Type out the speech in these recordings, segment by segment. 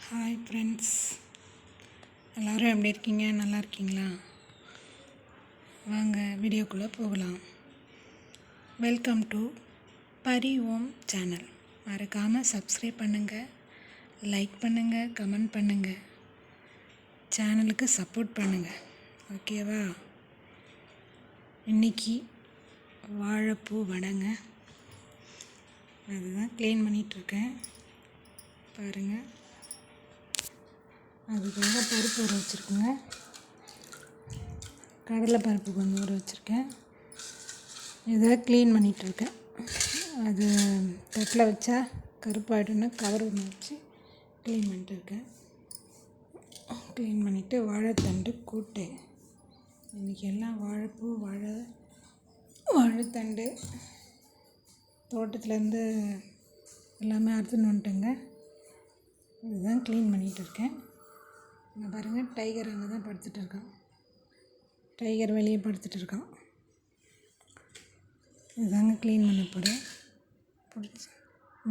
Hi friends, எல்லோரும் எப்படி இருக்கீங்க? நல்லா இருக்கீங்களா? வாங்க வீடியோக்குள்ளே போகலாம். Welcome to Pari Om channel. மறக்காமல் சப்ஸ்கிரைப் பண்ணுங்கள், லைக் பண்ணுங்கள், கமெண்ட் பண்ணுங்கள், சேனலுக்கு சப்போர்ட் பண்ணுங்கள். ஓகேவா? இன்றைக்கி வாழைப்பூ வடைங்க, அதுதான் க்ளீன் பண்ணிகிட்ருக்கேன். பாருங்கள், அதுக்காக பருப்பு ஊற வச்சுருக்குங்க. கடலை பருப்பு கொஞ்சம் ஊற வச்சுருக்கேன். இதை க்ளீன் பண்ணிகிட்ருக்கேன். அது தட்டில் வச்சா கருப்பாயிடும்னு கவர் ஒன்று வச்சு க்ளீன் பண்ணிட்டுருக்கேன். க்ளீன் பண்ணிவிட்டு வாழைத்தண்டு கூட்டு. இன்றைக்கி எல்லாம் வாழைப்பூ, வாழைத்தண்டு தோட்டத்துலேருந்து எல்லாமே அறுத்துன்னு வந்துட்டேங்க. இதுதான் க்ளீன் பண்ணிகிட்டு இருக்கேன். இங்கே பாருங்கள், டைகர் அங்கே தான் படுத்துட்டு இருக்கான். டைகர் வெளியே படுத்துட்டு இருக்கான். இதுதாங்க க்ளீன் பண்ண போகிறேன். பிடிச்சி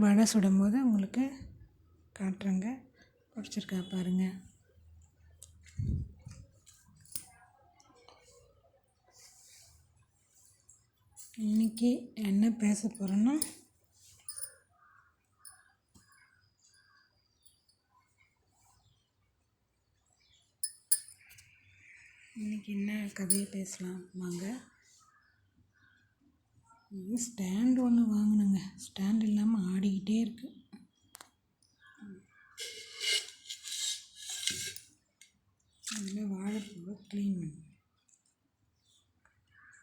வடை சுடும்போது உங்களுக்கு காட்டுறேங்க. பிடிச்சிருக்கா பாருங்கள். இன்றைக்கி என்ன பேச போகிறேன்னா, இன்றைக்கி என்ன கதையை பேசலாம் வாங்க. ஸ்டாண்ட் ஒன்று வாங்கினேங்க. ஸ்டாண்ட் இல்லாமல் ஆடிக்கிட்டே இருக்கு. அதில் வாழைப்பூவை க்ளீன் பண்ணி